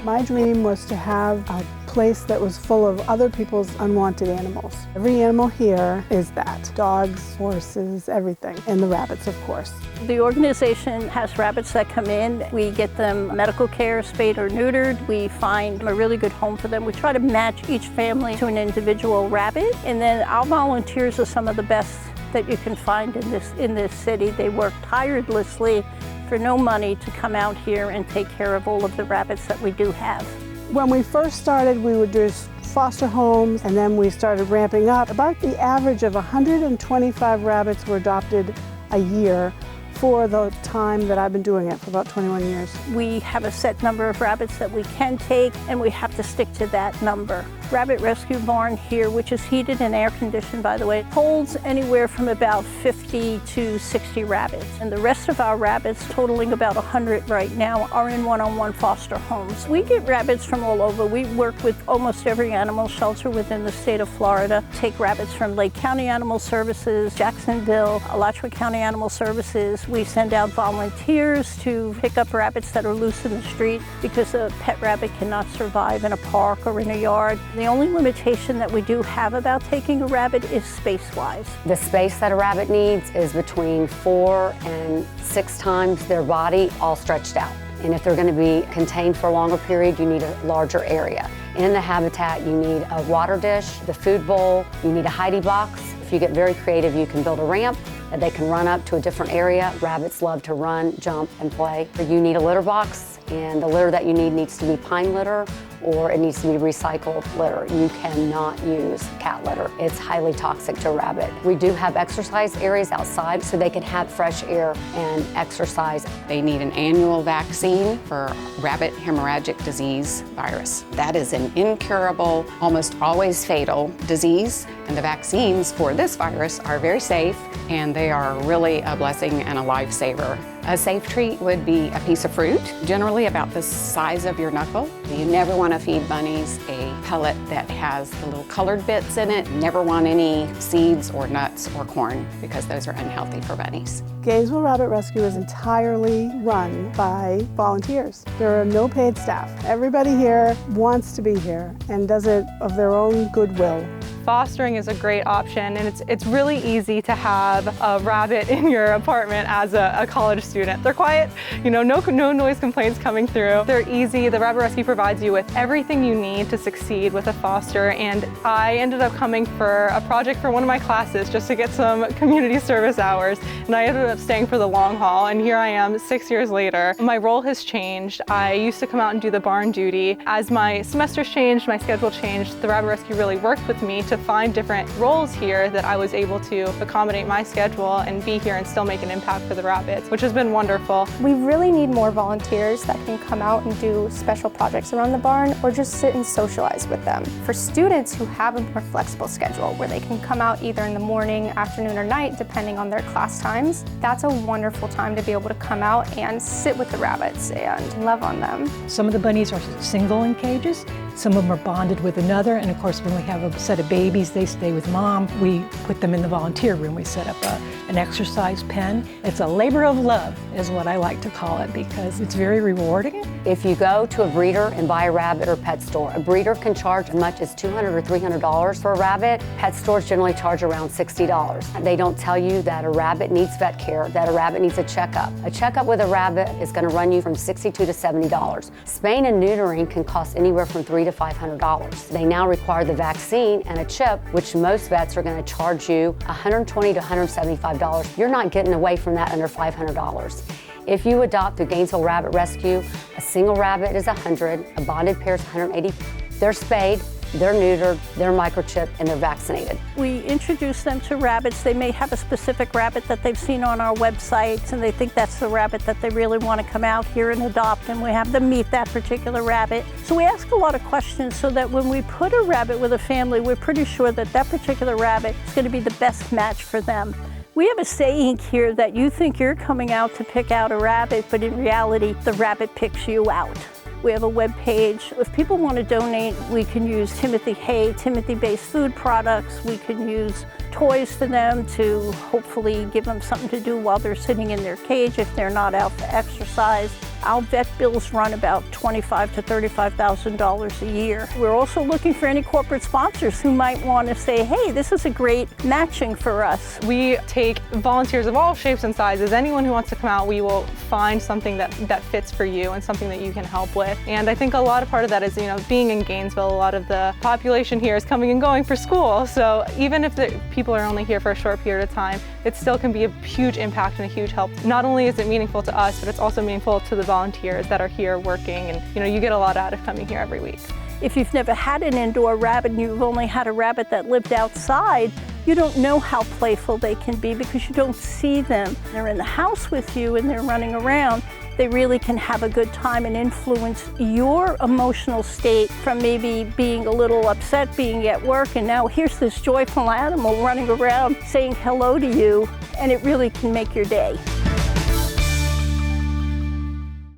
My dream was to have a place that was full of other people's unwanted animals. Every animal here is that. Dogs, horses, everything, and the rabbits, of course. The organization has rabbits that come in. We get them medical care, spayed or neutered. We find a really good home for them. We try to match each family to an individual rabbit. And then our volunteers are some of the best that you can find in this city. They work tirelessly for no money to come out here and take care of all of the rabbits that we do have. When we first started, we would do foster homes, and then we started ramping up. About the average of 125 rabbits were adopted a year for the time that I've been doing it, for about 21 years. We have a set number of rabbits that we can take, and we have to stick to that number. Rabbit Rescue Barn here, which is heated and air conditioned, by the way, holds anywhere from about 50 to 60 rabbits. And the rest of our rabbits, totaling about 100 right now, are in one-on-one foster homes. We get rabbits from all over. We work with almost every animal shelter within the state of Florida. Take rabbits from Lake County Animal Services, Jacksonville, Alachua County Animal Services. We send out volunteers to pick up rabbits that are loose in the street because a pet rabbit cannot survive in a park or in a yard. The only limitation that we do have about taking a rabbit is space-wise. The space that a rabbit needs is between 4 and 6 times their body, all stretched out. And if they're going to be contained for a longer period, you need a larger area. In the habitat, you need a water dish, the food bowl, you need a hidey box. If you get very creative, you can build a ramp that they can run up to a different area. Rabbits love to run, jump, and play. You need a litter box, and the litter that you need needs to be pine litter, or it needs to be recycled litter. You cannot use cat litter. It's highly toxic to a rabbit. We do have exercise areas outside so they can have fresh air and exercise. They need an annual vaccine for rabbit hemorrhagic disease virus. That is an incurable, almost always fatal disease, and the vaccines for this virus are very safe, and they are really a blessing and a lifesaver. A safe treat would be a piece of fruit, generally about the size of your knuckle. You never want to feed bunnies a pellet that has the little colored bits in it. Never want any seeds or nuts or corn because those are unhealthy for bunnies. Gainesville Rabbit Rescue is entirely run by volunteers. There are no paid staff. Everybody here wants to be here and does it of their own goodwill. Fostering is a great option, and it's really easy to have a rabbit in your apartment as a college student. They're quiet, no noise complaints coming through. They're easy. The Rabbit Rescue provides you with everything you need to succeed with a foster, and I ended up coming for a project for one of my classes just to get some community service hours, and I ended up staying for the long haul, and here I am 6 years later. My role has changed. I used to come out and do the barn duty. As my semesters changed, my schedule changed, the Rabbit Rescue really worked with me to find different roles here that I was able to accommodate my schedule and be here and still make an impact for the rabbits, which has been wonderful. We really need more volunteers that can come out and do special projects around the barn or just sit and socialize with them. For students who have a more flexible schedule where they can come out either in the morning, afternoon, or night, depending on their class times, that's a wonderful time to be able to come out and sit with the rabbits and love on them. Some of the bunnies are single in cages. Some of them are bonded with another, and of course when we have a set of babies, they stay with mom. We put them in the volunteer room. We set up an exercise pen. It's a labor of love is what I like to call it because it's very rewarding. If you go to a breeder and buy a rabbit or pet store, a breeder can charge as much as $200 or $300 for a rabbit. Pet stores generally charge around $60. They don't tell you that a rabbit needs vet care, that a rabbit needs a checkup. A checkup with a rabbit is going to run you from $62 to $70. Spaying and neutering can cost anywhere from $300 to $500. They now require the vaccine and a chip, which most vets are going to charge you $120 to $175. You're not getting away from that under $500. If you adopt through Gainesville Rabbit Rescue, a single rabbit is $100, a bonded pair is $180. They're spayed, they're neutered, they're microchipped, and they're vaccinated. We introduce them to rabbits. They may have a specific rabbit that they've seen on our websites, and they think that's the rabbit that they really want to come out here and adopt, and we have them meet that particular rabbit. So we ask a lot of questions so that when we put a rabbit with a family, we're pretty sure that that particular rabbit is going to be the best match for them. We have a saying here that you think you're coming out to pick out a rabbit, but in reality, the rabbit picks you out. We have a web page. If people want to donate, we can use Timothy hay, Timothy-based food products. We can use toys for them to hopefully give them something to do while they're sitting in their cage if they're not out for exercise. Our vet bills run about $25,000 to $35,000 a year. We're also looking for any corporate sponsors who might want to say, hey, this is a great matching for us. We take volunteers of all shapes and sizes. Anyone who wants to come out, we will find something that fits for you and something that you can help with. And I think a lot of part of that is, being in Gainesville, a lot of the population here is coming and going for school. So even if the people are only here for a short period of time, it still can be a huge impact and a huge help. Not only is it meaningful to us, but it's also meaningful to the volunteers that are here working, and you get a lot out of coming here every week. If you've never had an indoor rabbit and you've only had a rabbit that lived outside, you don't know how playful they can be because you don't see them. They're in the house with you and they're running around. They really can have a good time and influence your emotional state from maybe being a little upset being at work, and now here's this joyful animal running around saying hello to you, and it really can make your day.